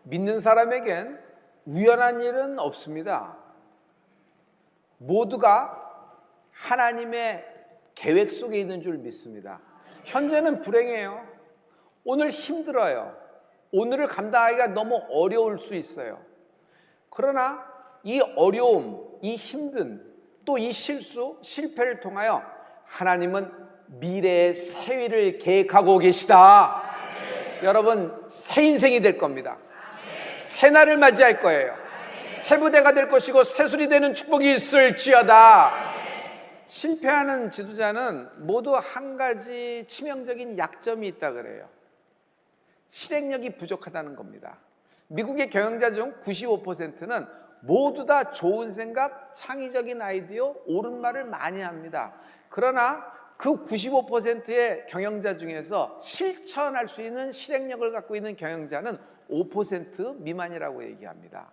믿는 사람에겐 우연한 일은 없습니다. 모두가 하나님의 계획 속에 있는 줄 믿습니다. 현재는 불행해요. 오늘 힘들어요. 오늘을 감당하기가 너무 어려울 수 있어요. 그러나 이 어려움, 이 힘든, 또 이 실수, 실패를 통하여 하나님은 미래의 새 일을 계획하고 계시다. 여러분, 새 인생이 될 겁니다. 새 날을 맞이할 거예요. 새 부대가 될 것이고 새술이 되는 축복이 있을지어다. 실패하는 지도자는 모두 한 가지 치명적인 약점이 있다 그래요. 실행력이 부족하다는 겁니다. 미국의 경영자 중 95%는 모두 다 좋은 생각, 창의적인 아이디어, 옳은 말을 많이 합니다. 그러나 그 95%의 경영자 중에서 실천할 수 있는 실행력을 갖고 있는 경영자는 5% 미만이라고 얘기합니다.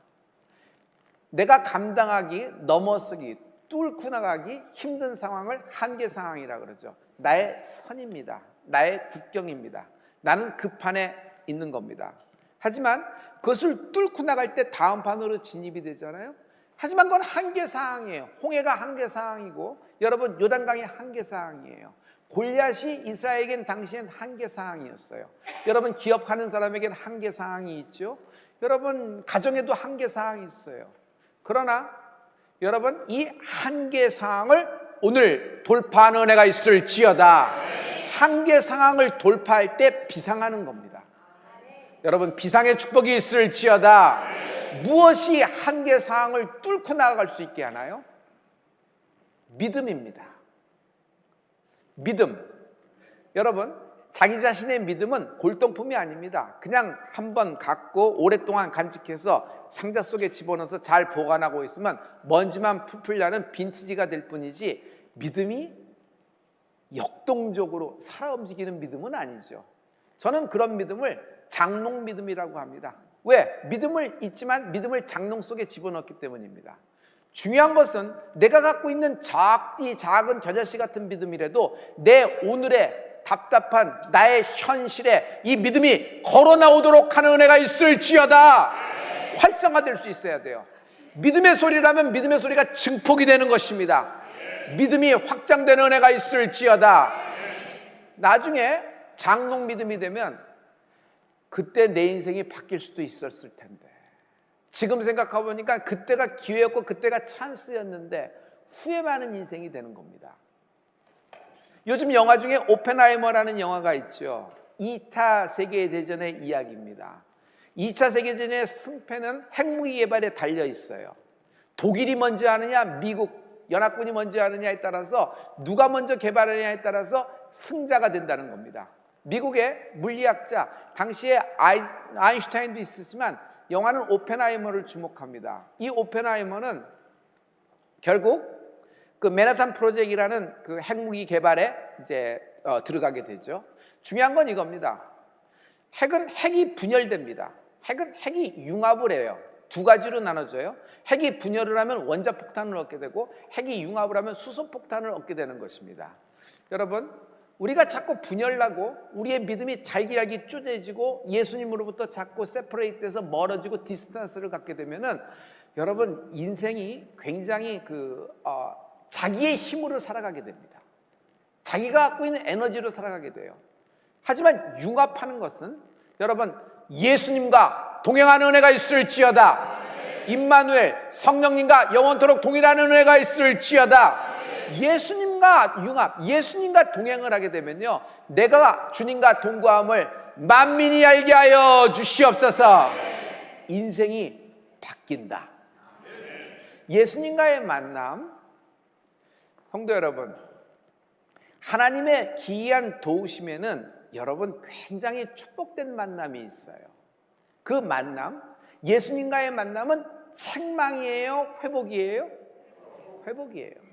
내가 감당하기, 넘어서기, 뚫고 나가기 힘든 상황을 한계 상황이라고 그러죠. 나의 선입니다. 나의 국경입니다. 나는 그 판에 있는 겁니다. 하지만 그것을 뚫고 나갈 때 다음 판으로 진입이 되잖아요. 하지만 그건 한계 상황이에요. 홍해가 한계 상황이고 여러분 요단강이 한계 상황이에요. 골리앗이 이스라엘에겐 당시엔 한계 상황이었어요. 여러분 기업하는 사람에겐 한계 상황이 있죠. 여러분 가정에도 한계 상황이 있어요. 그러나 여러분 이 한계 상황을 오늘 돌파하는 은혜가 있을지어다. 한계 상황을 돌파할 때 비상하는 겁니다. 여러분 비상의 축복이 있을지어다. 무엇이 한계 상황을 뚫고 나아갈 수 있게 하나요? 믿음입니다. 믿음. 여러분 자기 자신의 믿음은 골동품이 아닙니다. 그냥 한번 갖고 오랫동안 간직해서 상자 속에 집어넣어서 잘 보관하고 있으면 먼지만 풀풀 나는 빈티지가 될 뿐이지 믿음이 역동적으로 살아 움직이는 믿음은 아니죠. 저는 그런 믿음을 장롱 믿음이라고 합니다. 왜? 믿음을 있지만 믿음을 장롱 속에 집어넣기 때문입니다. 중요한 것은 내가 갖고 있는 작은 겨자씨 같은 믿음이라도 내 오늘의 답답한 나의 현실에 이 믿음이 걸어 나오도록 하는 은혜가 있을지어다. 활성화될 수 있어야 돼요. 믿음의 소리라면 믿음의 소리가 증폭이 되는 것입니다. 믿음이 확장되는 은혜가 있을지어다. 나중에 장롱 믿음이 되면 그때 내 인생이 바뀔 수도 있었을 텐데 지금 생각해 보니까 그때가 기회였고 그때가 찬스였는데 후회 많은 인생이 되는 겁니다. 요즘 영화 중에 오펜하이머라는 영화가 있죠. 2차 세계대전의 이야기입니다. 2차 세계대전의 승패는 핵무기 개발에 달려 있어요. 독일이 먼저 하느냐 미국 연합군이 먼저 하느냐에 따라서 누가 먼저 개발하느냐에 따라서 승자가 된다는 겁니다. 미국의 물리학자 당시에 아인슈타인도 있었지만 영화는 오펜하이머를 주목합니다. 이 오펜하이머는 결국 그 맨하탄 프로젝트라는 그 핵무기 개발에 이제 들어가게 되죠. 중요한 건 이겁니다. 핵이 분열됩니다. 핵이 융합을 해요. 두 가지로 나눠져요. 핵이 분열을 하면 원자폭탄을 얻게 되고 핵이 융합을 하면 수소폭탄을 얻게 되는 것입니다. 여러분 우리가 자꾸 분열나고 우리의 믿음이 잘기잘기 쪼개지고 예수님으로부터 자꾸 세퍼레이트돼서 멀어지고 디스턴스를 갖게 되면은 여러분 인생이 굉장히 자기의 힘으로 살아가게 됩니다. 자기가 갖고 있는 에너지로 살아가게 돼요. 하지만 융합하는 것은 여러분 예수님과 동행하는 은혜가 있을지어다. 임마누엘 성령님과 영원토록 동일하는 은혜가 있을지어다. 예수님과 융합, 예수님과 동행을 하게 되면요 내가 주님과 동거함을 만민이 알게 하여 주시옵소서. 인생이 바뀐다. 예수님과의 만남, 성도 여러분 하나님의 기이한 도우심에는 여러분 굉장히 축복된 만남이 있어요. 그 만남, 예수님과의 만남은 책망이에요? 회복이에요? 회복이에요.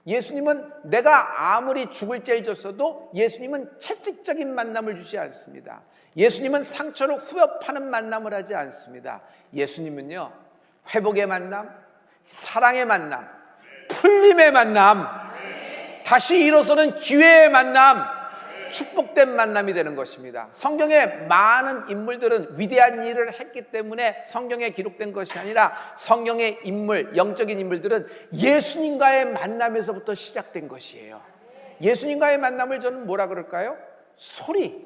예수님은 내가 아무리 죽을 죄를 졌어도 예수님은 채찍적인 만남을 주지 않습니다. 예수님은 상처를 후벼파는 만남을 하지 않습니다. 예수님은요 회복의 만남, 사랑의 만남, 풀림의 만남, 다시 일어서는 기회의 만남, 축복된 만남이 되는 것입니다. 성경의 많은 인물들은 위대한 일을 했기 때문에 성경에 기록된 것이 아니라 성경의 인물, 영적인 인물들은 예수님과의 만남에서부터 시작된 것이에요. 예수님과의 만남을 저는 뭐라 그럴까요? 소리,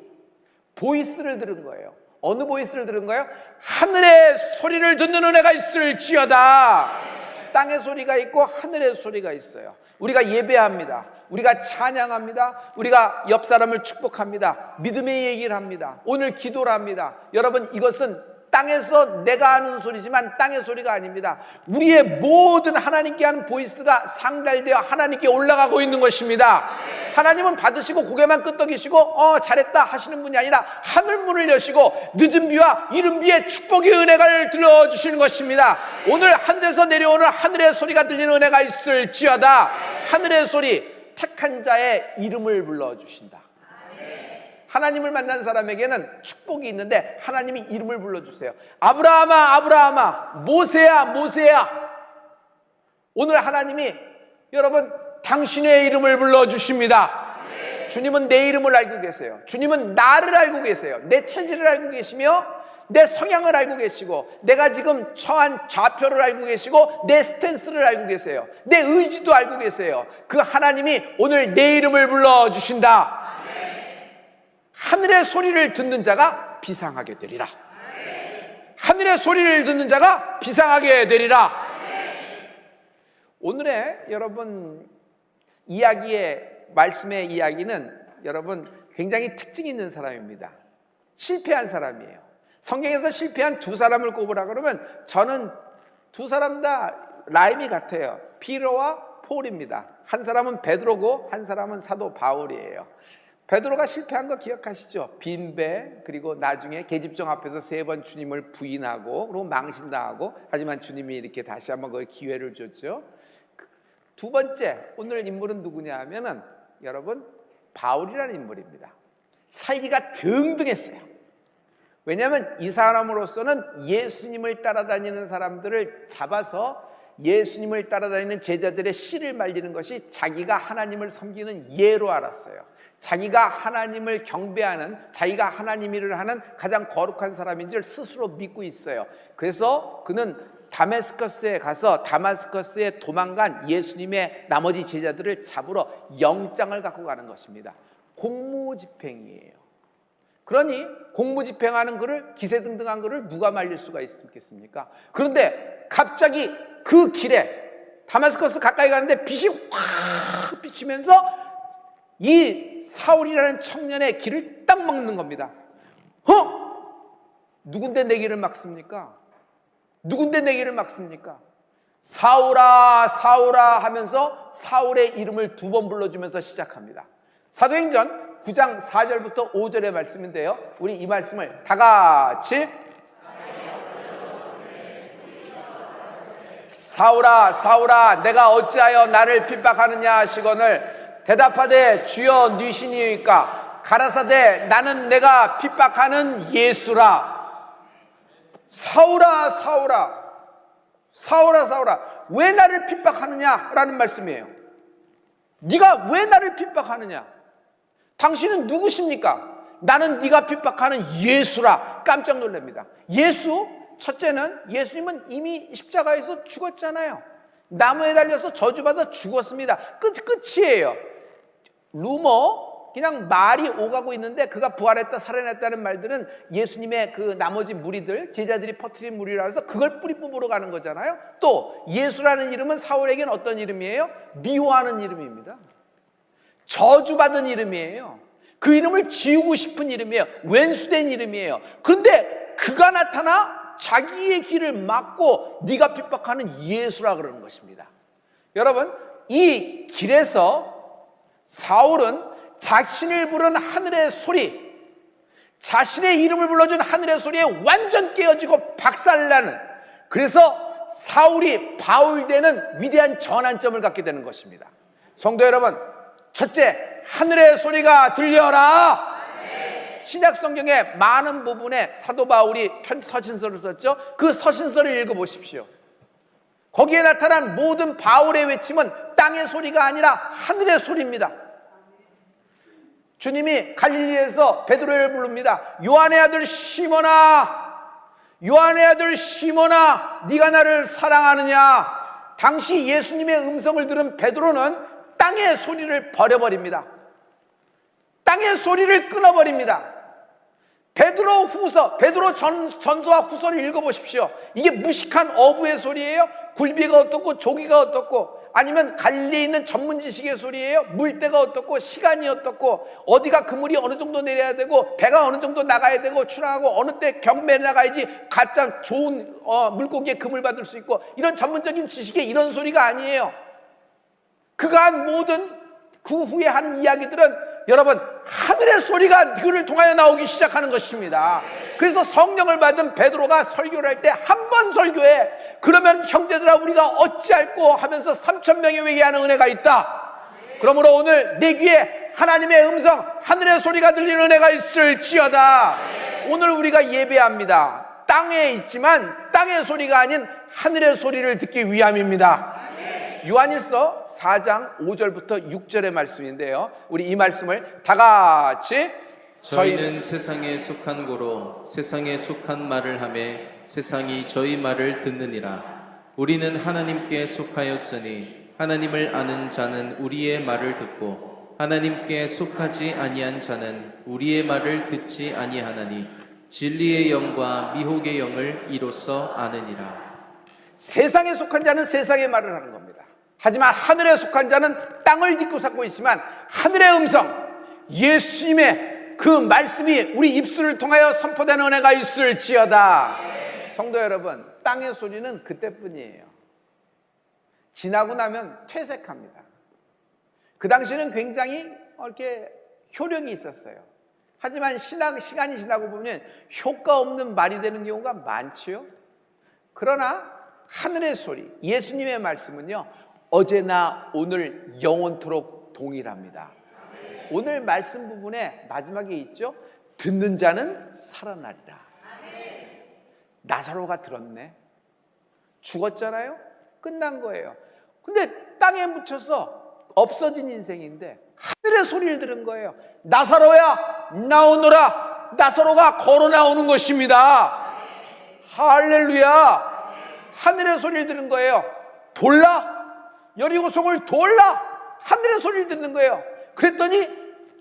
보이스를 들은 거예요. 어느 보이스를 들은 거예요? 하늘의 소리를 듣는 은혜가 있을지어다. 땅의 소리가 있고 하늘의 소리가 있어요. 우리가 예배합니다. 우리가 찬양합니다. 우리가 옆 사람을 축복합니다. 믿음의 얘기를 합니다. 오늘 기도를 합니다. 여러분, 이것은 땅에서 내가 하는 소리지만 땅의 소리가 아닙니다. 우리의 모든 하나님께 하는 보이스가 상달되어 하나님께 올라가고 있는 것입니다. 하나님은 받으시고 고개만 끄덕이시고 잘했다 하시는 분이 아니라 하늘문을 여시고 늦은 비와 이른 비에 축복의 은혜를 들려주시는 것입니다. 오늘 하늘에서 내려오는 하늘의 소리가 들리는 은혜가 있을지어다. 하늘의 소리, 택한 자의 이름을 불러주신다. 하나님을 만난 사람에게는 축복이 있는데 하나님이 이름을 불러주세요. 아브라함아, 아브라함아, 모세야, 모세야. 오늘 하나님이 여러분 당신의 이름을 불러주십니다. 주님은 내 이름을 알고 계세요. 주님은 나를 알고 계세요. 내 체질을 알고 계시며 내 성향을 알고 계시고 내가 지금 처한 좌표를 알고 계시고 내 스탠스를 알고 계세요. 내 의지도 알고 계세요. 그 하나님이 오늘 내 이름을 불러주신다. 하늘의 소리를 듣는 자가 비상하게 되리라. 하늘의 소리를 듣는 자가 비상하게 되리라. 오늘의 여러분 말씀의 이야기는 여러분 굉장히 특징 있는 사람입니다. 실패한 사람이에요. 성경에서 실패한 두 사람을 꼽으라 그러면 저는 두 사람 다 라임이 같아요. 피로와 폴입니다. 한 사람은 베드로고 한 사람은 사도 바울이에요. 베드로가 실패한 거 기억하시죠? 빈배, 그리고 나중에 계집종 앞에서 3번 주님을 부인하고 그리고 망신당하고, 하지만 주님이 이렇게 다시 한번 그 기회를 줬죠. 두 번째 오늘 인물은 누구냐 하면은 여러분 바울이라는 인물입니다. 살기가 등등했어요. 왜냐하면 이 사람으로서는 예수님을 따라다니는 사람들을 잡아서 예수님을 따라다니는 제자들의 씨를 말리는 것이 자기가 하나님을 섬기는 예로 알았어요. 자기가 하나님을 경배하는, 자기가 하나님 일을 하는 가장 거룩한 사람인 줄 스스로 믿고 있어요. 그래서 그는 다메스커스에 가서 다마스커스에 도망간 예수님의 나머지 제자들을 잡으러 영장을 갖고 가는 것입니다. 공무집행이에요. 그러니 공무집행하는 그를, 기세등등한 그를 누가 말릴 수가 있겠습니까? 그런데 갑자기 그 길에 다마스커스 가까이 가는데 빛이 확 비치면서 이 사울이라는 청년의 길을 딱 막는 겁니다. 누군데 내 길을 막습니까? 누군데 내 길을 막습니까? 사울아, 사울아 하면서 사울의 이름을 2번 불러주면서 시작합니다. 사도행전 9장 4절부터 5절의 말씀인데요. 우리 이 말씀을 다 같이 사울아, 사울아, 내가 어찌하여 나를 핍박하느냐 하시거늘 대답하되 주여 누시니이까 가라사대 나는 내가 핍박하는 예수라. 사울아, 사울아, 사울아, 사울아, 왜 나를 핍박하느냐라는 말씀이에요. 네가 왜 나를 핍박하느냐? 당신은 누구십니까? 나는 네가 핍박하는 예수라. 깜짝 놀랍니다. 예수, 첫째는 예수님은 이미 십자가에서 죽었잖아요. 나무에 달려서 저주받아 죽었습니다. 끝이에요. 루머, 그냥 말이 오가고 있는데 그가 부활했다 살아났다는 말들은 예수님의 그 나머지 무리들, 제자들이 퍼뜨린 무리라 해서 그걸 뿌리 뽑으러 가는 거잖아요. 또 예수라는 이름은 사울에게는 어떤 이름이에요? 미워하는 이름입니다. 저주받은 이름이에요. 그 이름을 지우고 싶은 이름이에요. 왼수된 이름이에요. 그런데 그가 나타나 자기의 길을 막고 네가 핍박하는 예수라 그러는 것입니다. 여러분, 이 길에서 사울은 자신을 부른 하늘의 소리, 자신의 이름을 불러준 하늘의 소리에 완전 깨어지고 박살나는, 그래서 사울이 바울되는 위대한 전환점을 갖게 되는 것입니다. 성도 여러분, 첫째, 하늘의 소리가 들려라. 신약 성경의 많은 부분에 사도 바울이 서신서를 썼죠. 그 서신서를 읽어보십시오. 거기에 나타난 모든 바울의 외침은 땅의 소리가 아니라 하늘의 소리입니다. 주님이 갈릴리에서 베드로를 부릅니다. 요한의 아들 시몬아, 요한의 아들 시몬아, 네가 나를 사랑하느냐? 당시 예수님의 음성을 들은 베드로는 땅의 소리를 버려버립니다. 땅의 소리를 끊어버립니다. 베드로 전서와 후서를 읽어보십시오. 이게 무식한 어부의 소리예요? 굴비가 어떻고 조기가 어떻고, 아니면 갈릴리에 있는 전문 지식의 소리예요? 물때가 어떻고 시간이 어떻고 어디가 그물이 어느 정도 내려야 되고 배가 어느 정도 나가야 되고 출항하고 어느 때 경매에 나가야지 가장 좋은 물고기의 금을 받을 수 있고, 이런 전문적인 지식의 이런 소리가 아니에요. 그가 한 모든 그 후에 한 이야기들은 여러분 하늘의 소리가 그를 통하여 나오기 시작하는 것입니다. 그래서 성령을 받은 베드로가 설교를 할 때 한 번 설교해 그러면 형제들아 우리가 어찌할꼬 하면서 3,000명이 외게 하는 은혜가 있다. 그러므로 오늘 내 귀에 하나님의 음성, 하늘의 소리가 들리는 은혜가 있을지어다. 오늘 우리가 예배합니다. 땅에 있지만 땅의 소리가 아닌 하늘의 소리를 듣기 위함입니다. 요한일서 4장 5절부터 6절의 말씀인데요, 우리 이 말씀을 다 같이 저희는 세상에 속한 고로 세상에 속한 말을 하며 세상이 저희 말을 듣느니라. 우리는 하나님께 속하였으니 하나님을 아는 자는 우리의 말을 듣고 하나님께 속하지 아니한 자는 우리의 말을 듣지 아니하나니 진리의 영과 미혹의 영을 이로써 아느니라. 세상에 속한 자는 세상의 말을 하는 겁니다. 하지만 하늘에 속한 자는 땅을 딛고 살고 있지만 하늘의 음성, 예수님의 그 말씀이 우리 입술을 통하여 선포되는 은혜가 있을지어다. 성도 여러분, 땅의 소리는 그때뿐이에요. 지나고 나면 퇴색합니다. 그 당시는 굉장히 이렇게 효력이 있었어요. 하지만 시간이 지나고 보면 효과 없는 말이 되는 경우가 많지요. 그러나 하늘의 소리, 예수님의 말씀은요, 어제나 오늘 영원토록 동일합니다. 오늘 말씀 부분에 마지막에 있죠, 듣는 자는 살아나리라. 나사로가 들었네. 죽었잖아요. 끝난 거예요. 근데 땅에 묻혀서 없어진 인생인데 하늘의 소리를 들은 거예요. 나사로야 나오너라. 나사로가 걸어 나오는 것입니다. 할렐루야. 하늘의 소리를 들은 거예요. 돌라, 여리고성을 돌라. 하늘의 소리를 듣는 거예요. 그랬더니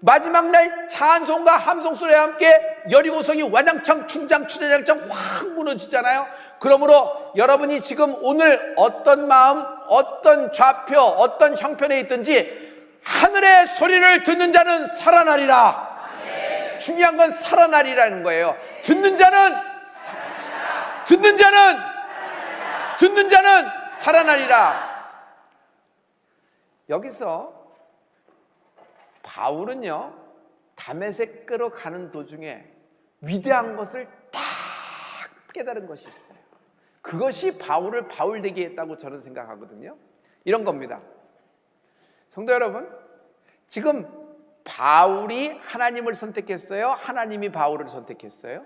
마지막 날 찬송과 함성소리와 함께 여리고성이 와장창 충장 추대장창 확 무너지잖아요. 그러므로 여러분이 지금 오늘 어떤 마음, 어떤 좌표, 어떤 형편에 있든지 하늘의 소리를 듣는 자는 살아나리라. 중요한 건 살아나리라는 거예요. 듣는 자는 살아나리라. 여기서 바울은요, 다메섹으로 가는 도중에 위대한 것을 딱 깨달은 것이 있어요. 그것이 바울을 바울되게 했다고 저는 생각하거든요. 이런 겁니다. 성도 여러분, 지금 바울이 하나님을 선택했어요? 하나님이 바울을 선택했어요?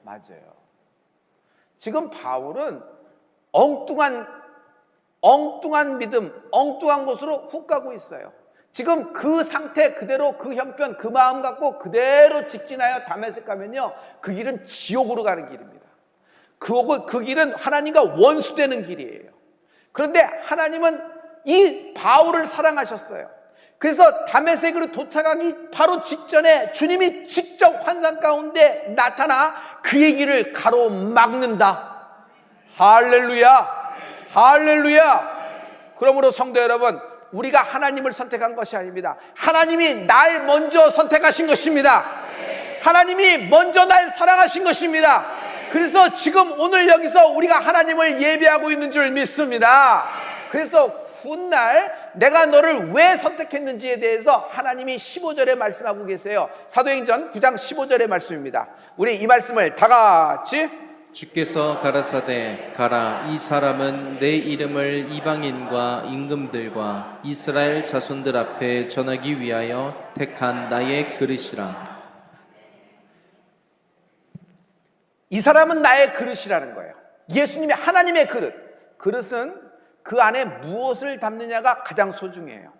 맞아요. 지금 바울은 엉뚱한 믿음, 엉뚱한 곳으로 훅 가고 있어요. 지금 그 상태 그대로, 그 형편, 그 마음 갖고 그대로 직진하여 다메섹 가면요, 그 길은 지옥으로 가는 길입니다. 그 길은 하나님과 원수되는 길이에요. 그런데 하나님은 이 바울을 사랑하셨어요. 그래서 다메섹으로 도착하기 바로 직전에 주님이 직접 환상 가운데 나타나 그의 길을 가로막는다. 할렐루야, 할렐루야. 그러므로 성도 여러분, 우리가 하나님을 선택한 것이 아닙니다. 하나님이 날 먼저 선택하신 것입니다. 하나님이 먼저 날 사랑하신 것입니다. 그래서 지금 오늘 여기서 우리가 하나님을 예배하고 있는 줄 믿습니다. 그래서 훗날 내가 너를 왜 선택했는지에 대해서 하나님이 15절에 말씀하고 계세요. 사도행전 9장 15절의 말씀입니다. 우리 이 말씀을 다 같이. 주께서 가라사대 가라, 이 사람은 내 이름을 이방인과 임금들과 이스라엘 자손들 앞에 전하기 위하여 택한 나의 그릇이라. 이 사람은 나의 그릇이라는 거예요. 예수님의 하나님의 그릇. 그릇은 그 안에 무엇을 담느냐가 가장 소중해요.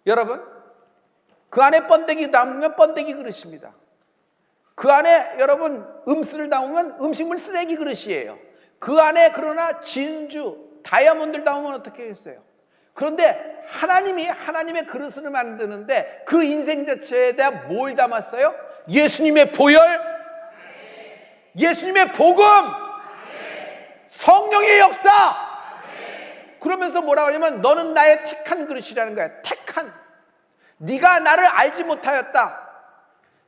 여러분, 그 안에 번데기 담으면 번데기 그릇입니다. 그 안에 여러분 음수를 담으면 음식물 쓰레기 그릇이에요. 그 안에 그러나 진주, 다이아몬드를 담으면 어떻게 했어요? 그런데 하나님이 하나님의 그릇을 만드는데 그 인생 자체에 대한 뭘 담았어요? 예수님의 보혈, 예수님의 복음, 성령의 역사. 그러면서 뭐라고 하냐면 너는 나의 택한 그릇이라는 거야. 택한. 네가 나를 알지 못하였다.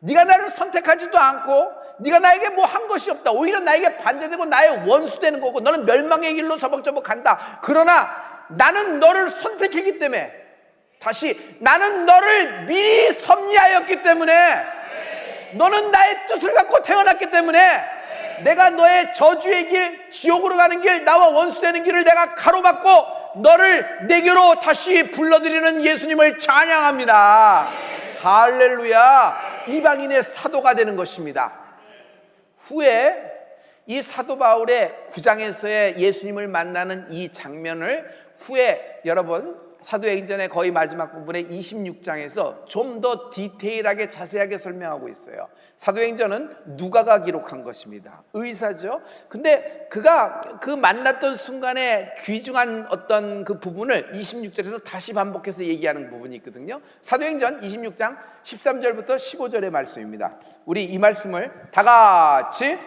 네가 나를 선택하지도 않고 네가 나에게 뭐 한 것이 없다. 오히려 나에게 반대되고 나의 원수 되는 거고 너는 멸망의 길로 저벅저벅 간다. 그러나 나는 너를 선택했기 때문에, 다시 나는 너를 미리 섭리하였기 때문에, 너는 나의 뜻을 갖고 태어났기 때문에 내가 너의 저주의 길, 지옥으로 가는 길, 나와 원수되는 길을 내가 가로막고 너를 내게로 다시 불러들이는 예수님을 찬양합니다. 할렐루야. 이방인의 사도가 되는 것입니다. 후에 이 사도 바울의 9장에서의 예수님을 만나는 이 장면을 후에 여러분 사도행전의 거의 마지막 부분에 26장에서 좀 더 디테일하게 자세하게 설명하고 있어요. 사도행전은 누가가 기록한 것입니다. 의사죠. 근데 그가 그 만났던 순간에 귀중한 어떤 그 부분을 26절에서 다시 반복해서 얘기하는 부분이 있거든요. 사도행전 26장 13절부터 15절의 말씀입니다. 우리 이 말씀을 다 같이.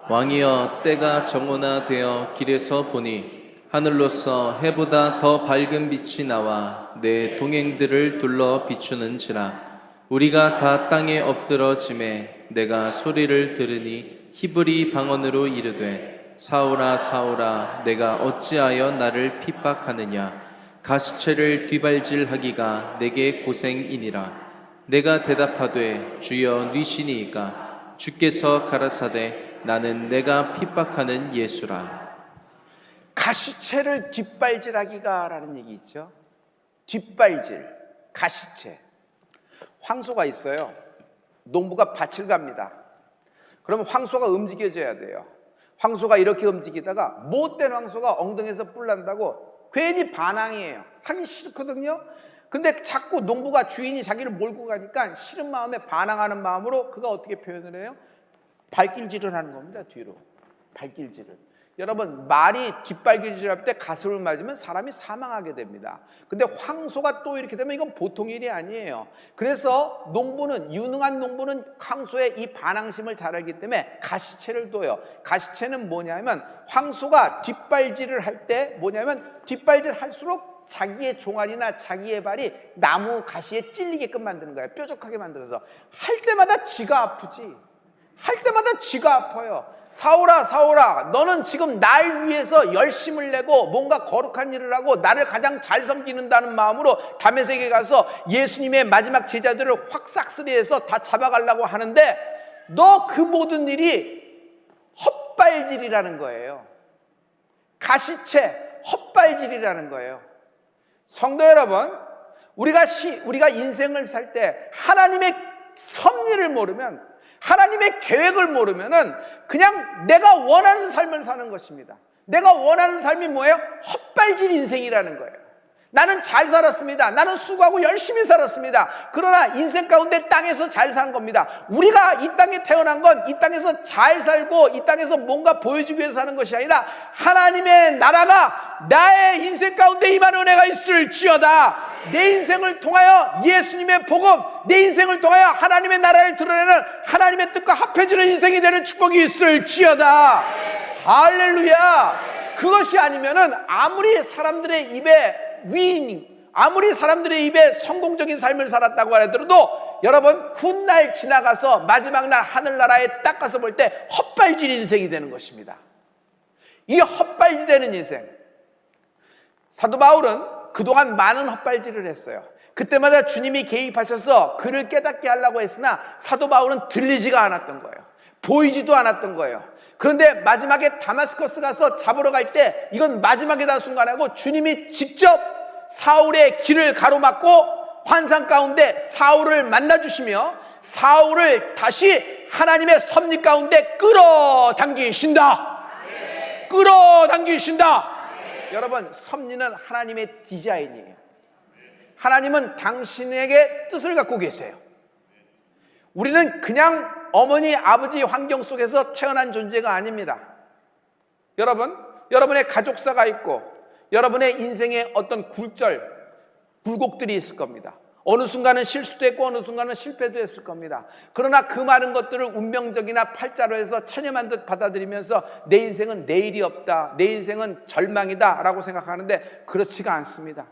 왕이여, 때가 정오나되어 길에서 보니 하늘로서 해보다 더 밝은 빛이 나와 내 동행들을 둘러 비추는지라. 우리가 다 땅에 엎드러짐에 내가 소리를 들으니 히브리 방언으로 이르되 사울아 사울아 내가 어찌하여 나를 핍박하느냐. 가시체를 뒤발질하기가 내게 고생이니라. 내가 대답하되 주여 뉘시니이까. 주께서 가라사대 나는 내가 핍박하는 예수라. 가시체를 뒷발질하기가 라는 얘기 있죠. 뒷발질, 가시체. 황소가 있어요. 농부가 밭을 갑니다. 그러면 황소가 움직여줘야 돼요. 황소가 이렇게 움직이다가 못된 황소가 엉덩이에서 뿔 난다고 괜히 반항이에요. 하기 싫거든요. 근데 자꾸 농부가, 주인이 자기를 몰고 가니까 싫은 마음에 반항하는 마음으로 그가 어떻게 표현을 해요? 발길질을 하는 겁니다. 뒤로 발길질을. 여러분, 말이 뒷발길질할 때 가슴을 맞으면 사람이 사망하게 됩니다. 근데 황소가 또 이렇게 되면 이건 보통 일이 아니에요. 그래서 농부는, 유능한 농부는 황소의 이 반항심을 잘 알기 때문에 가시체를 둬요. 가시체는 뭐냐면 황소가 뒷발질을 할 때 뭐냐면 뒷발질 할수록 자기의 종아리나 자기의 발이 나무 가시에 찔리게끔 만드는 거예요. 뾰족하게 만들어서. 할 때마다 지가 아프지. 할 때마다 지가 아파요. 사울아 사울아 너는 지금 날 위해서 열심을 내고 뭔가 거룩한 일을 하고 나를 가장 잘 섬기는다는 마음으로 다메섹에 가서 예수님의 마지막 제자들을 확 싹쓸이해서 다 잡아가려고 하는데 너 그 모든 일이 헛발질이라는 거예요. 가시체 헛발질이라는 거예요. 성도 여러분, 우리가 인생을 살 때 하나님의 섭리를 모르면, 하나님의 계획을 모르면은 그냥 내가 원하는 삶을 사는 것입니다. 내가 원하는 삶이 뭐예요? 헛발질 인생이라는 거예요. 나는 잘 살았습니다. 나는 수고하고 열심히 살았습니다. 그러나 인생 가운데 땅에서 잘 사는 겁니다. 우리가 이 땅에 태어난 건 이 땅에서 잘 살고 이 땅에서 뭔가 보여주기 위해서 사는 것이 아니라 하나님의 나라가 나의 인생 가운데 임하는 은혜가 있을지어다. 내 인생을 통하여 예수님의 복음, 내 인생을 통하여 하나님의 나라를 드러내는 하나님의 뜻과 합해지는 인생이 되는 축복이 있을지어다. 할렐루야. 그것이 아니면은 아무리 사람들의 입에 아무리 사람들의 입에 성공적인 삶을 살았다고 하더라도 여러분 훗날 지나가서 마지막 날 하늘나라에 딱 가서 볼 때 헛발질 인생이 되는 것입니다. 이 헛발질 되는 인생, 사도 바울은 그동안 많은 헛발질을 했어요. 그때마다 주님이 개입하셔서 그를 깨닫게 하려고 했으나 사도 바울은 들리지가 않았던 거예요. 보이지도 않았던 거예요. 그런데 마지막에 다마스커스 가서 잡으러 갈 때 이건 마지막이다 순간하고 주님이 직접 사울의 길을 가로막고 환상 가운데 사울을 만나주시며 사울을 다시 하나님의 섭리 가운데 끌어당기신다. 끌어당기신다. 여러분, 섭리는 하나님의 디자인이에요. 하나님은 당신에게 뜻을 갖고 계세요. 우리는 그냥 어머니, 아버지 환경 속에서 태어난 존재가 아닙니다. 여러분, 여러분의 가족사가 있고 여러분의 인생에 어떤 굴곡들이 있을 겁니다. 어느 순간은 실수도 했고 어느 순간은 실패도 했을 겁니다. 그러나 그 많은 것들을 운명적이나 팔자로 해서 체념한 듯 받아들이면서 내 인생은 내일이 없다, 내 인생은 절망이다 라고 생각하는데 그렇지가 않습니다.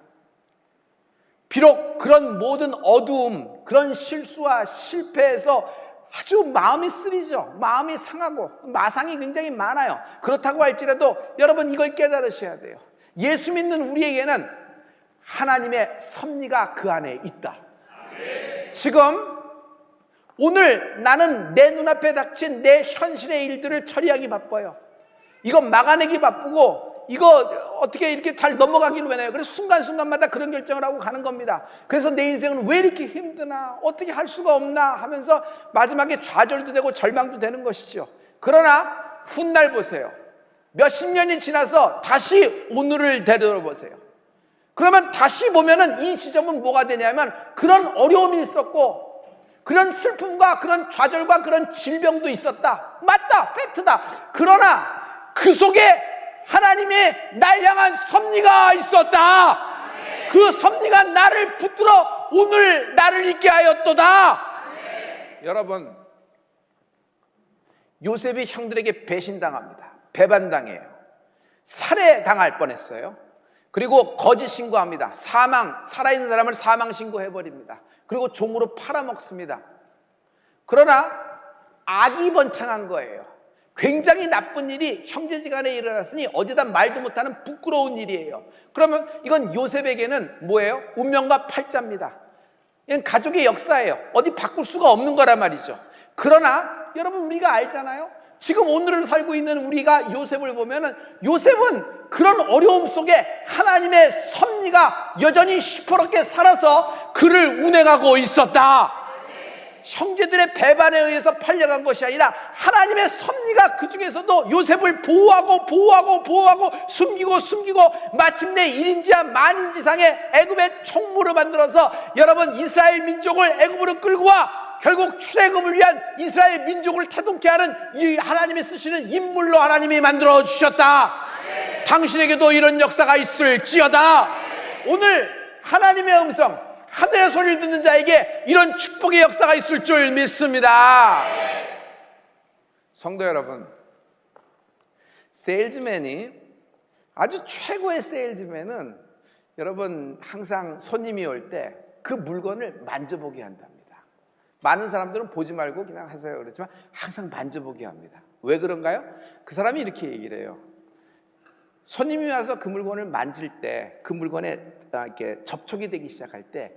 비록 그런 모든 어두움, 그런 실수와 실패에서 아주 마음이 쓰리죠. 마음이 상하고 마상이 굉장히 많아요. 그렇다고 할지라도 여러분 이걸 깨달으셔야 돼요. 예수 믿는 우리에게는 하나님의 섭리가 그 안에 있다. 지금 오늘 나는 내 눈앞에 닥친 내 현실의 일들을 처리하기 바빠요. 이거 막아내기 바쁘고 이거 어떻게 이렇게 잘 넘어가기로 해요. 그래서 순간순간마다 그런 결정을 하고 가는 겁니다. 그래서 내 인생은 왜 이렇게 힘드나, 어떻게 할 수가 없나 하면서 마지막에 좌절도 되고 절망도 되는 것이죠. 그러나 훗날 보세요. 몇십 년이 지나서 다시 오늘을 되돌아보세요. 그러면 다시 보면은 이 시점은 뭐가 되냐면 그런 어려움이 있었고 그런 슬픔과 그런 좌절과 그런 질병도 있었다. 맞다, 팩트다. 그러나 그 속에 하나님의 날 향한 섭리가 있었다. 그 섭리가 나를 붙들어 오늘 나를 있게 하였도다. 여러분, 요셉이 형들에게 배신당합니다. 배반당해요. 살해당할 뻔했어요. 그리고 거짓 신고합니다. 살아있는 사람을 사망 신고해버립니다. 그리고 종으로 팔아먹습니다. 그러나 악이 번창한 거예요. 굉장히 나쁜 일이 형제지간에 일어났으니 어디다 말도 못하는 부끄러운 일이에요. 그러면 이건 요셉에게는 뭐예요? 운명과 팔자입니다. 이건 가족의 역사예요. 어디 바꿀 수가 없는 거란 말이죠. 그러나 여러분 우리가 알잖아요. 지금 오늘을 살고 있는 우리가 요셉을 보면은 요셉은 그런 어려움 속에 하나님의 섭리가 여전히 시퍼렇게 살아서 그를 운행하고 있었다. 형제들의 배반에 의해서 팔려간 것이 아니라 하나님의 섭리가 그 중에서도 요셉을 보호하고 숨기고 마침내 1인지하 만인지상의 애굽의 총무로 만들어서 여러분 이스라엘 민족을 애굽으로 끌고 와 결국 출애굽을 위한 이스라엘 민족을 태동케 하는 이 하나님이 쓰시는 인물로 하나님이 만들어 주셨다. 당신에게도 이런 역사가 있을지어다. 오늘 하나님의 음성, 하늘의 소리를 듣는 자에게 이런 축복의 역사가 있을 줄 믿습니다. 성도 여러분, 세일즈맨이 아주 최고의 세일즈맨은 여러분 항상 손님이 올 때 그 물건을 만져보게 한답니다. 많은 사람들은 보지 말고 그냥 하세요 그렇지만 항상 만져보게 합니다. 왜 그런가요? 그 사람이 이렇게 얘기를 해요. 손님이 와서 그 물건을 만질 때 그 물건에 이렇게 접촉이 되기 시작할 때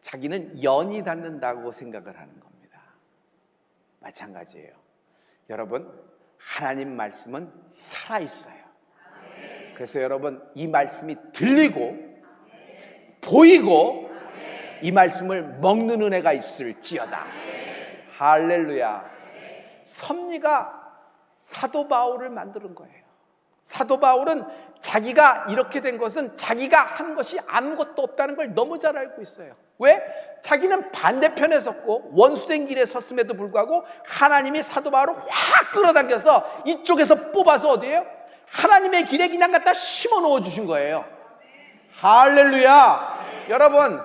자기는 연이 닿는다고 생각을 하는 겁니다. 마찬가지예요. 여러분, 하나님 말씀은 살아있어요. 그래서 여러분 이 말씀이 들리고 보이고 이 말씀을 먹는 은혜가 있을지어다. 할렐루야. 섭리가 사도 바울을 만드는 거예요. 사도 바울은 자기가 이렇게 된 것은 자기가 한 것이 아무것도 없다는 걸 너무 잘 알고 있어요. 왜? 자기는 반대편에 섰고 원수된 길에 섰음에도 불구하고 하나님이 사도 바울을 확 끌어당겨서 이쪽에서 뽑아서 어디에요? 하나님의 길에 그냥 갖다 심어 놓아 주신 거예요. 할렐루야. 여러분,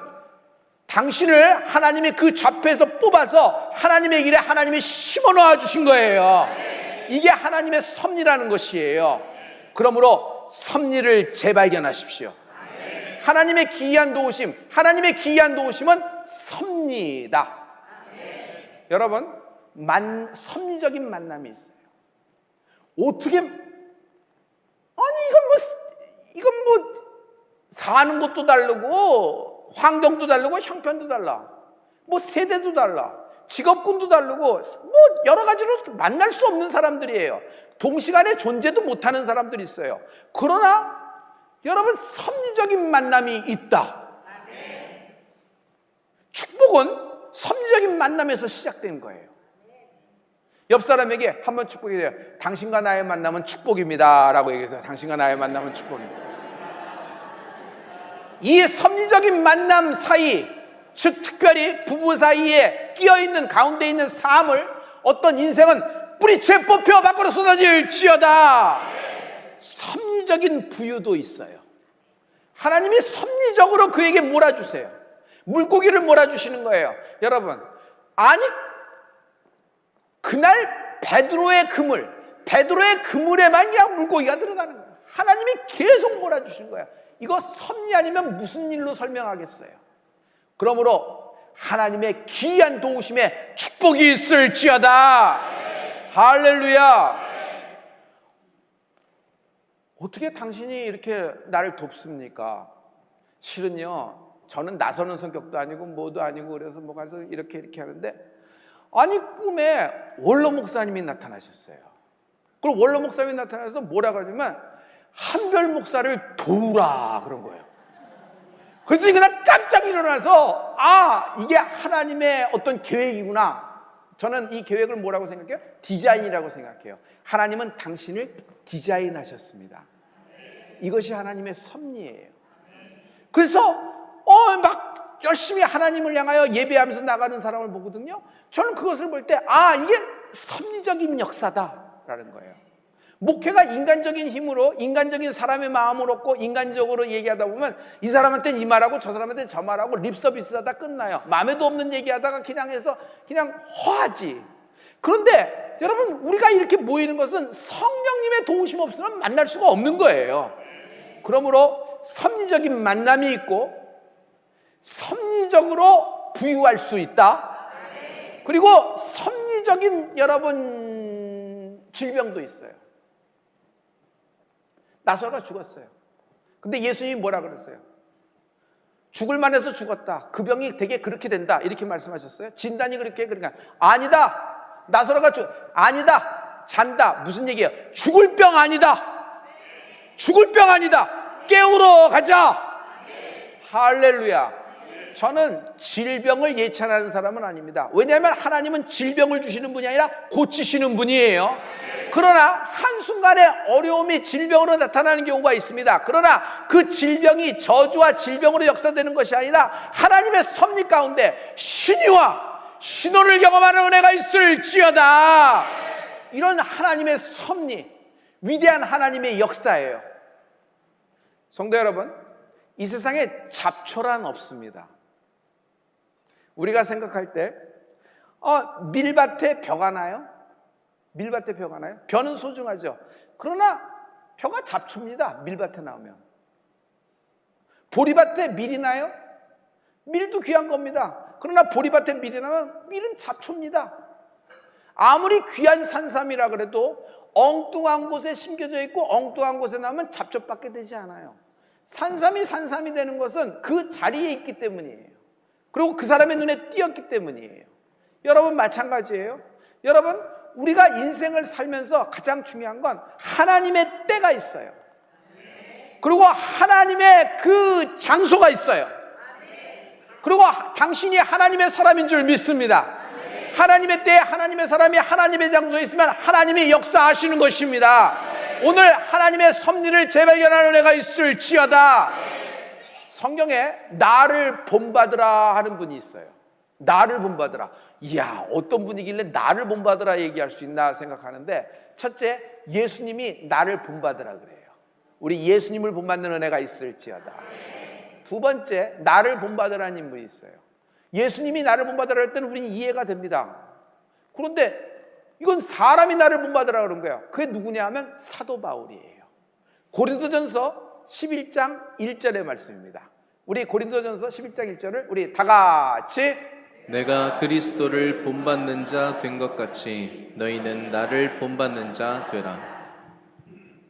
당신을 하나님이 그 좌표에서 뽑아서 하나님의 길에 하나님이 심어 놓아 주신 거예요. 이게 하나님의 섭리라는 것이에요. 그러므로 섭리를 재발견하십시오. 하나님의 기이한 도우심은 섭리다. 여러분, 섭리적인 만남이 있어요. 어떻게 이건 사는 것도 다르고 환경도 다르고 형편도 달라. 세대도 달라. 직업군도 다르고 여러 가지로 만날 수 없는 사람들이에요. 동시간에 존재도 못하는 사람들이 있어요. 그러나 여러분 섭리적인 만남이 있다. 축복은 섭리적인 만남에서 시작된 거예요. 옆 사람에게 한번 축복해요. 당신과 나의 만남은 축복입니다 라고 얘기해서 당신과 나의 만남은 축복입니다. 이 섭리적인 만남 사이, 즉 특별히 부부 사이에 끼어있는 가운데 있는 삶을 어떤 인생은 뿌리채 뽑혀 밖으로 쏟아질지어다. 섭리적인 부유도 있어요. 하나님이 섭리적으로 그에게 몰아주세요. 물고기를 몰아주시는 거예요. 여러분, 아니 그날 베드로의 그물에만 그냥 물고기가 들어가는 거예요. 하나님이 계속 몰아주시는 거예요. 이거 섭리 아니면 무슨 일로 설명하겠어요? 그러므로 하나님의 기이한 도우심에 축복이 있을지어다. 할렐루야. 어떻게 당신이 이렇게 나를 돕습니까? 실은요, 저는 나서는 성격도 아니고 뭐도 아니고 그래서 뭐 가서 이렇게 하는데, 아니 꿈에 원로 목사님이 나타나셨어요. 그리고 원로 목사님이 나타나서 뭐라고 하냐면 한별 목사를 도우라 그런 거예요. 그래서 그날 깜짝 일어나서 이게 하나님의 어떤 계획이구나. 저는 이 계획을 뭐라고 생각해요? 디자인이라고 생각해요. 하나님은 당신을 디자인하셨습니다. 이것이 하나님의 섭리예요. 그래서 막 열심히 하나님을 향하여 예배하면서 나가는 사람을 보거든요. 저는 그것을 볼 때 이게 섭리적인 역사다라는 거예요. 목회가 인간적인 힘으로, 인간적인 사람의 마음을 얻고 인간적으로 얘기하다 보면 이 사람한테는 이 말하고 저 사람한테는 저 말하고 립서비스하다 끝나요. 마음에도 없는 얘기하다가 그냥 허하지. 그런데 여러분, 우리가 이렇게 모이는 것은 성령님의 도우심 없으면 만날 수가 없는 거예요. 그러므로 섭리적인 만남이 있고 섭리적으로 부유할 수 있다. 그리고 섭리적인 여러분 질병도 있어요. 나사로가 죽었어요. 근데 예수님이 뭐라 그랬어요? 죽을 만해서 죽었다. 그 병이 되게 그렇게 된다. 이렇게 말씀하셨어요. 진단이 그러니까 아니다. 나사로가 아니다. 잔다. 무슨 얘기예요? 죽을 병 아니다. 죽을 병 아니다. 깨우러 가자. 할렐루야. 저는 질병을 예찬하는 사람은 아닙니다. 왜냐하면 하나님은 질병을 주시는 분이 아니라 고치시는 분이에요. 그러나 한순간에 어려움이 질병으로 나타나는 경우가 있습니다. 그러나 그 질병이 저주와 질병으로 역사되는 것이 아니라 하나님의 섭리 가운데 신유와 신호를 경험하는 은혜가 있을지어다. 이런 하나님의 섭리, 위대한 하나님의 역사예요. 성도 여러분, 이 세상에 잡초란 없습니다. 우리가 생각할 때 밀밭에 벼가 나요? 밀밭에 벼가 나요? 벼는 소중하죠. 그러나 벼가 잡초입니다. 밀밭에 나오면. 보리밭에 밀이 나요? 밀도 귀한 겁니다. 그러나 보리밭에 밀이 나면 밀은 잡초입니다. 아무리 귀한 산삼이라 그래도 엉뚱한 곳에 심겨져 있고 엉뚱한 곳에 나오면 잡초밖에 되지 않아요. 산삼이 되는 것은 그 자리에 있기 때문이에요. 그리고 그 사람의 눈에 띄었기 때문이에요. 여러분 마찬가지예요. 여러분, 우리가 인생을 살면서 가장 중요한 건 하나님의 때가 있어요. 그리고 하나님의 그 장소가 있어요. 그리고 당신이 하나님의 사람인 줄 믿습니다. 하나님의 때에 하나님의 사람이 하나님의 장소에 있으면 하나님이 역사하시는 것입니다. 오늘 하나님의 섭리를 재발견하는 은혜가 있을지어다. 성경에 나를 본받으라 하는 분이 있어요. 나를 본받으라. 이야, 어떤 분이길래 나를 본받으라 얘기할 수 있나 생각하는데, 첫째, 예수님이 나를 본받으라 그래요. 우리 예수님을 본받는 은혜가 있을지어다. 두 번째, 나를 본받으라는 인물이 있어요. 예수님이 나를 본받으라 할 때는 우리는 이해가 됩니다. 그런데 이건 사람이 나를 본받으라 그런 거예요. 그게 누구냐 하면 사도 바울이에요. 고린도전서 11장 1절의 말씀입니다. 우리 고린도전서 11장 1절을 우리 다 같이, 내가 그리스도를 본받는 자 된 것 같이 너희는 나를 본받는 자 되라.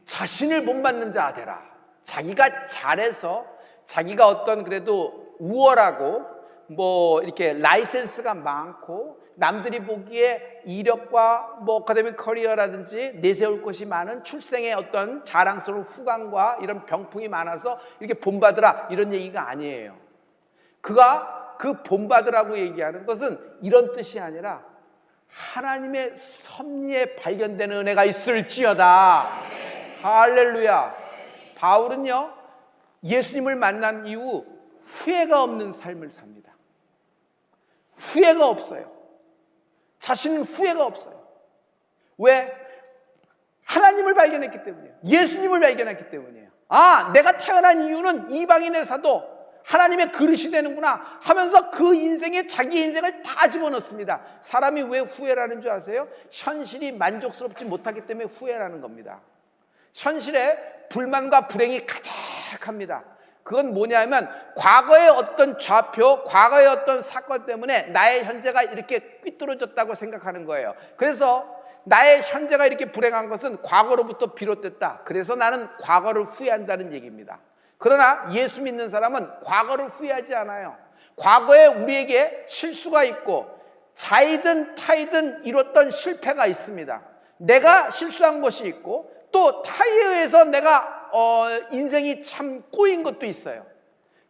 자신을 본받는 자 되라. 자기가 잘해서 자기가 어떤 그래도 우월하고 뭐 이렇게 라이센스가 많고 남들이 보기에 이력과 뭐 어카데믹 커리어라든지 내세울 것이 많은 출생의 어떤 자랑스러운 후광과 이런 병풍이 많아서 이렇게 본받으라 이런 얘기가 아니에요. 그가 그 본받으라고 얘기하는 것은 이런 뜻이 아니라 하나님의 섭리에 발견되는 은혜가 있을지어다. 할렐루야. 바울은요, 예수님을 만난 이후 후회가 없는 삶을 삽니다. 후회가 없어요. 자신은 후회가 없어요. 왜? 하나님을 발견했기 때문이에요. 예수님을 발견했기 때문이에요. 아, 내가 태어난 이유는 이방인에서도 하나님의 그릇이 되는구나 하면서 그 인생에 자기 인생을 다 집어넣습니다. 사람이 왜 후회라는 줄 아세요? 현실이 만족스럽지 못하기 때문에 후회라는 겁니다. 현실에 불만과 불행이 가득합니다. 그건 뭐냐면 과거의 어떤 좌표, 과거의 어떤 사건 때문에 나의 현재가 이렇게 삐뚤어졌다고 생각하는 거예요. 그래서 나의 현재가 이렇게 불행한 것은 과거로부터 비롯됐다. 그래서 나는 과거를 후회한다는 얘기입니다. 그러나 예수 믿는 사람은 과거를 후회하지 않아요. 과거에 우리에게 실수가 있고 자이든 타이든 이뤘던 실패가 있습니다. 내가 실수한 것이 있고 또 타에 의해서 내가 인생이 참 꼬인 것도 있어요.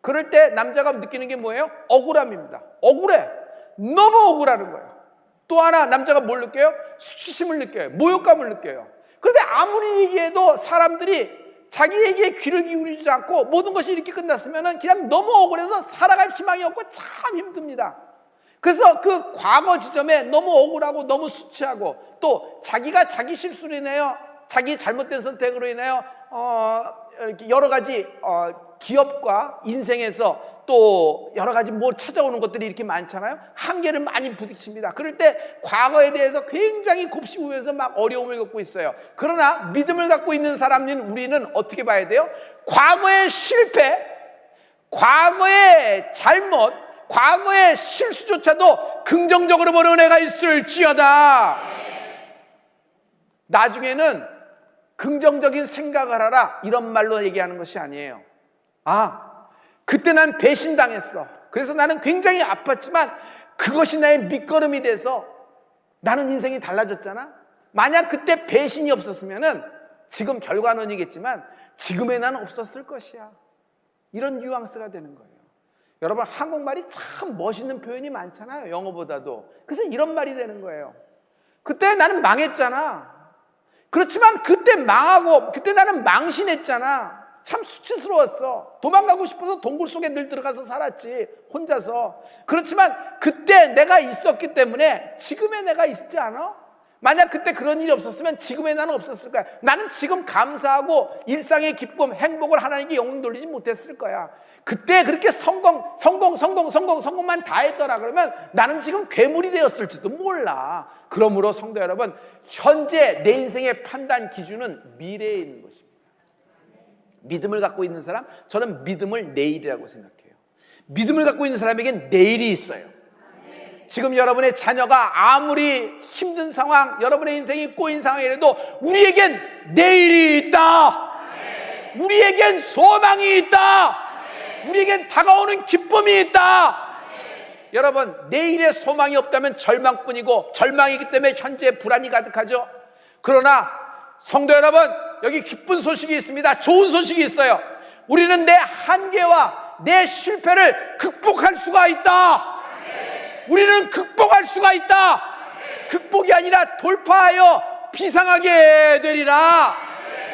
그럴 때 남자가 느끼는 게 뭐예요? 억울함입니다. 억울해. 너무 억울하는 거예요. 또 하나 남자가 뭘 느껴요? 수치심을 느껴요. 모욕감을 느껴요. 그런데 아무리 얘기해도 사람들이 자기 얘기에 귀를 기울이지 않고 모든 것이 이렇게 끝났으면 그냥 너무 억울해서 살아갈 희망이 없고 참 힘듭니다. 그래서 그 과거 지점에 너무 억울하고 너무 수치하고 또 자기가 자기 실수로 인하여 자기 잘못된 선택으로 인하여 여러 가지 기업과 인생에서 또 여러 가지 뭐 찾아오는 것들이 이렇게 많잖아요. 한계를 많이 부딪힙니다. 그럴 때 과거에 대해서 굉장히 곱씹으면서 막 어려움을 겪고 있어요. 그러나 믿음을 갖고 있는 사람인 우리는 어떻게 봐야 돼요? 과거의 실패, 과거의 잘못, 과거의 실수조차도 긍정적으로 보는 은혜가 있을지어다. 나중에는 긍정적인 생각을 하라 이런 말로 얘기하는 것이 아니에요. 아, 그때 난 배신당했어. 그래서 나는 굉장히 아팠지만 그것이 나의 밑거름이 돼서 나는 인생이 달라졌잖아. 만약 그때 배신이 없었으면은 지금 결과론이겠지만 지금의 나는 없었을 것이야. 이런 뉘앙스가 되는 거예요. 여러분, 한국말이 참 멋있는 표현이 많잖아요. 영어보다도. 그래서 이런 말이 되는 거예요. 그때 나는 망했잖아. 그렇지만 그때 망하고 그때 나는 망신했잖아. 참 수치스러웠어. 도망가고 싶어서 동굴 속에 늘 들어가서 살았지, 혼자서. 그렇지만 그때 내가 있었기 때문에 지금의 내가 있지 않아? 만약 그때 그런 일이 없었으면 지금의 나는 없었을 거야. 나는 지금 감사하고 일상의 기쁨, 행복을 하나님께 영웅 돌리지 못했을 거야. 그때 그렇게 성공만 다 했더라 그러면 나는 지금 괴물이 되었을지도 몰라. 그러므로 성도 여러분, 현재 내 인생의 판단 기준은 미래에 있는 것입니다. 믿음을 갖고 있는 사람, 저는 믿음을 내일이라고 생각해요. 믿음을 갖고 있는 사람에겐 내일이 있어요. 지금 여러분의 자녀가 아무리 힘든 상황, 여러분의 인생이 꼬인 상황이라도 우리에겐 내일이 있다. 우리에겐 소망이 있다. 우리에겐 다가오는 기쁨이 있다. 여러분, 내일의 소망이 없다면 절망뿐이고 절망이기 때문에 현재 불안이 가득하죠. 그러나 성도 여러분, 여기 기쁜 소식이 있습니다. 좋은 소식이 있어요. 우리는 내 한계와 내 실패를 극복할 수가 있다. 우리는 극복할 수가 있다. 극복이 아니라 돌파하여 비상하게 되리라.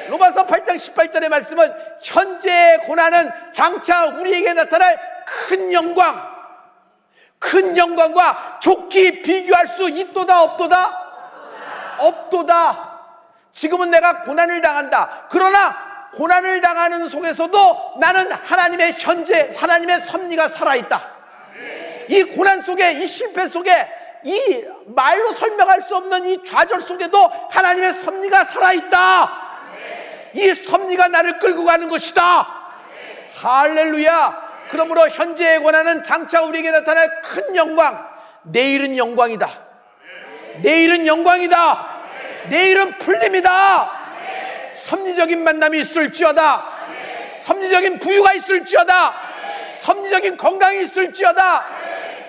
로마서 8장 18절의 말씀은 현재의 고난은 장차 우리에게 나타날 큰 영광과 좋게 비교할 수 있도다 없도다? 없도다. 지금은 내가 고난을 당한다. 그러나 고난을 당하는 속에서도 나는 하나님의 하나님의 섭리가 살아있다. 이 고난 속에, 이 실패 속에, 이 말로 설명할 수 없는 이 좌절 속에도 하나님의 섭리가 살아있다. 이 섭리가 나를 끌고 가는 것이다. 할렐루야. 그러므로 현재의 고난은 장차 우리에게 나타날 큰 영광, 내일은 영광이다. 내일은 영광이다. 내일은 풀림이다. 섭리적인 만남이 있을지어다. 섭리적인 부유가 있을지어다. 섭리적인 건강이 있을지어다.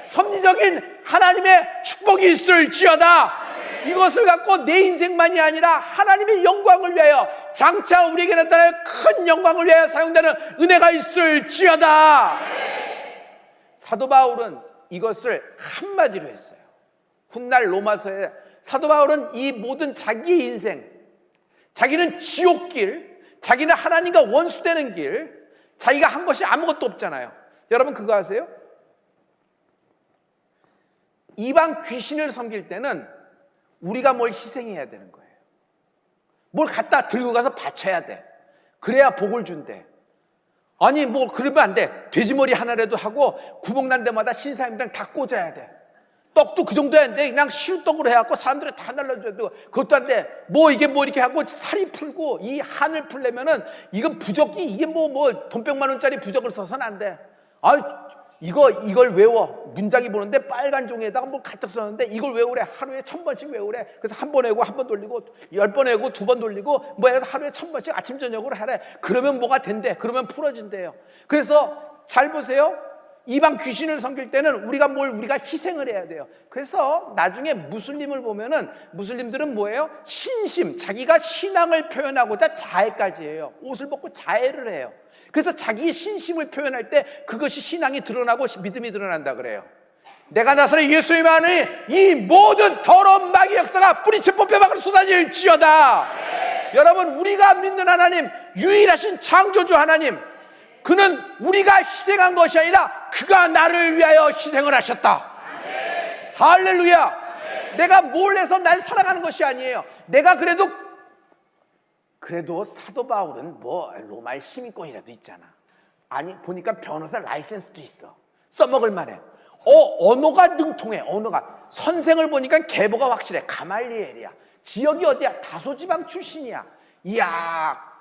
섭리적인 하나님의 축복이 있을지어다. 이것을 갖고 내 인생만이 아니라 하나님의 영광을 위하여, 장차 우리에게 나타날 큰 영광을 위하여 사용되는 은혜가 있을지어다. 사도 바울은 이것을 한마디로 했어요. 훗날 로마서에 사도 바울은 이 모든 자기의 인생, 자기는 지옥길, 자기는 하나님과 원수되는 길, 자기가 한 것이 아무것도 없잖아요. 여러분 그거 아세요? 이방 귀신을 섬길 때는 우리가 뭘 희생해야 되는 거예요. 뭘 갖다 들고 가서 바쳐야 돼. 그래야 복을 준대. 아니 뭐 그러면 안 돼. 돼지머리 하나라도 하고 구멍 난 데마다 신사임당 다 꽂아야 돼. 떡도 그 정도 해야 돼. 그냥 실떡으로 해갖고 사람들이 다 날라줘야 돼. 그것도 안 돼. 뭐 이게 뭐 이렇게 하고 살이 풀고 이 한을 풀려면은 이건 부적이 이게 뭐 돈 100만 원짜리 부적을 써서는 안 돼. 아 이걸 외워. 문장이 보는데 빨간 종이에다가 뭐 가득 썼는데 이걸 외우래. 하루에 1000번씩 외우래. 그래서 한 번 외우고 한 번 돌리고 10번 외우고 2번 돌리고 뭐 해서 하루에 1000번씩 아침 저녁으로 하래. 그러면 뭐가 된대. 그러면 풀어진대요. 그래서 잘 보세요. 이방 귀신을 섬길 때는 우리가 희생을 해야 돼요. 그래서 나중에 무슬림을 보면은 무슬림들은 뭐예요? 신심, 자기가 신앙을 표현하고자 자해까지 해요. 옷을 벗고 자해를 해요. 그래서 자기의 신심을 표현할 때 그것이 신앙이 드러나고 믿음이 드러난다 그래요. 내가 나사렛 예수님 안에 이 모든 더러운 마귀 역사가 뿌리채 뽑혀 밖으로 쏟아질지어다. 여러분 우리가 믿는 하나님, 유일하신 창조주 하나님, 그는 우리가 희생한 것이 아니라 그가 나를 위하여 희생을 하셨다. 할렐루야. 내가 뭘 해서 날 사랑하는 것이 아니에요. 내가 그래도 사도 바울은 뭐 로마의 시민권이라도 있잖아. 아니 보니까 변호사 라이센스도 있어. 써먹을 만해. 언어가 능통해. 언어가. 선생을 보니까 계보가 확실해. 가말리엘이야. 지역이 어디야? 다소지방 출신이야. 이야,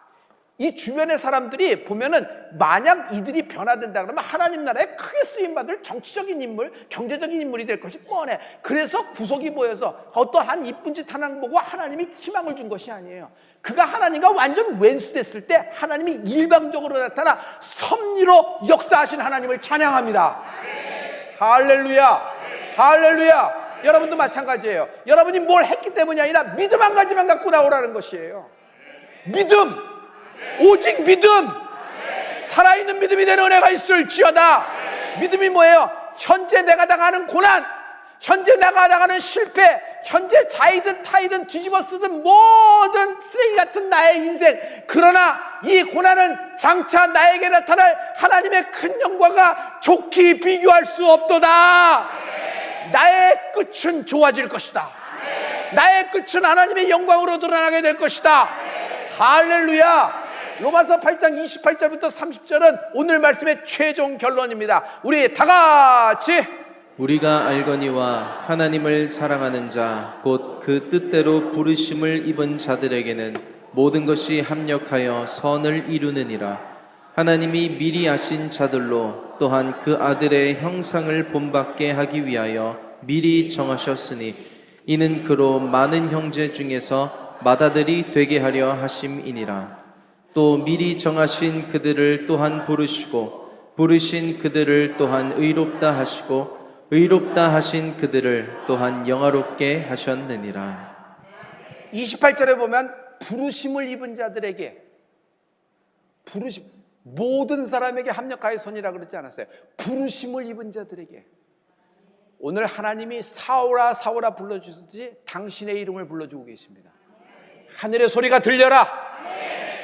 이 주변의 사람들이 보면은 만약 이들이 변화된다 그러면 하나님 나라에 크게 쓰임받을 정치적인 인물, 경제적인 인물이 될 것이 뻔해. 그래서 구속이 보여서 어떠한 이쁜 짓 하나 보고 하나님이 희망을 준 것이 아니에요. 그가 하나님과 완전 왼수됐을 때 하나님이 일방적으로 나타나 섭리로 역사하신 하나님을 찬양합니다. 할렐루야. 할렐루야. 여러분도 마찬가지예요. 여러분이 뭘 했기 때문이 아니라 믿음 한 가지만 갖고 나오라는 것이에요. 믿음. 오직 믿음. 살아있는 믿음이 되는 은혜가 있을지어다. 믿음이 뭐예요? 현재 내가 당하는 고난, 현재 내가 당하는 실패, 현재 자이든 타이든 뒤집어 쓰든 모든 쓰레기 같은 나의 인생, 그러나 이 고난은 장차 나에게 나타날 하나님의 큰 영광과 좋게 비교할 수 없도다. 나의 끝은 좋아질 것이다. 나의 끝은 하나님의 영광으로 드러나게 될 것이다. 할렐루야. 로마서 8장 28절부터 30절은 오늘 말씀의 최종 결론입니다. 우리 다 같이 우리가 알거니와 하나님을 사랑하는 자 곧 그 뜻대로 부르심을 입은 자들에게는 모든 것이 합력하여 선을 이루느니라. 하나님이 미리 아신 자들로 또한 그 아들의 형상을 본받게 하기 위하여 미리 정하셨으니 이는 그로 많은 형제 중에서 맏아들이 되게 하려 하심이니라. 또 미리 정하신 그들을 또한 부르시고 부르신 그들을 또한 의롭다 하시고 의롭다 하신 그들을 또한 영화롭게 하셨느니라. 28절에 보면 부르심을 입은 자들에게, 부르심, 모든 사람에게 합력하여 선이라 그러지 않았어요. 부르심을 입은 자들에게. 오늘 하나님이 사오라 사오라 불러주듯이 당신의 이름을 불러주고 계십니다. 하늘의 소리가 들려라.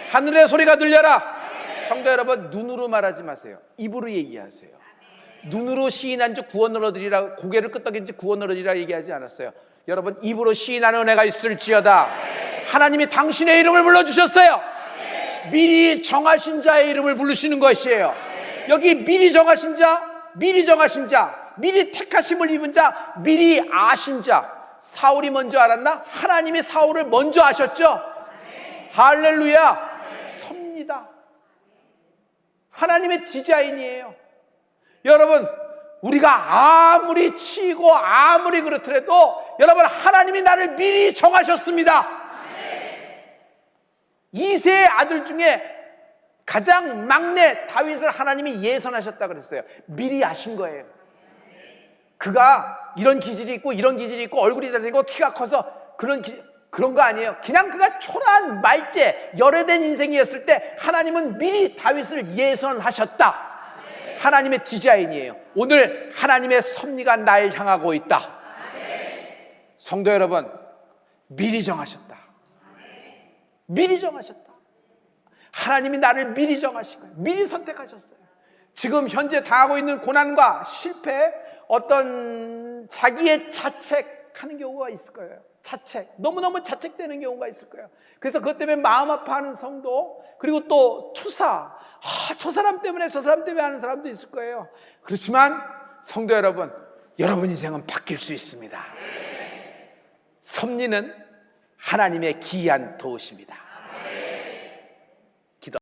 하늘의 소리가 들려라. 성도 여러분, 눈으로 말하지 마세요. 입으로 얘기하세요. 눈으로 시인한 즉 구원을 얻으리라, 고개를 끄덕인 즉 구원을 얻으리라 얘기하지 않았어요. 여러분, 입으로 시인하는 은혜가 있을지어다. 하나님이 당신의 이름을 불러주셨어요. 미리 정하신 자의 이름을 부르시는 것이에요. 여기 미리 정하신 자, 미리 정하신 자, 미리 택하심을 입은 자, 미리 아신 자. 사울이 먼저 알았나? 하나님이 사울을 먼저 아셨죠. 할렐루야. 섭니다. 하나님의 디자인이에요. 여러분, 우리가 아무리 치고 아무리 그렇더라도 여러분, 하나님이 나를 미리 정하셨습니다. 이세의 아들 중에 가장 막내 다윗을 하나님이 예선하셨다 그랬어요. 미리 아신 거예요. 그가 이런 기질이 있고 이런 기질이 있고 얼굴이 잘생기고 키가 커서 그런 거 아니에요. 그냥 그가 초라한 말제 열애된 인생이었을 때 하나님은 미리 다윗을 예선하셨다. 하나님의 디자인이에요. 오늘 하나님의 섭리가 날 향하고 있다. 성도 여러분, 미리 정하셨다. 미리 정하셨다. 하나님이 나를 미리 정하신 거예요. 미리 선택하셨어요. 지금 현재 당하고 있는 고난과 실패, 어떤 자기의 자책하는 경우가 있을 거예요. 자책, 너무너무 자책되는 경우가 있을 거예요. 그래서 그것 때문에 마음 아파하는 성도, 그리고 또 투사, 저 사람 때문에 저 사람 때문에 하는 사람도 있을 거예요. 그렇지만 성도 여러분, 여러분 인생은 바뀔 수 있습니다. 섭리는 하나님의 기이한 도우십니다.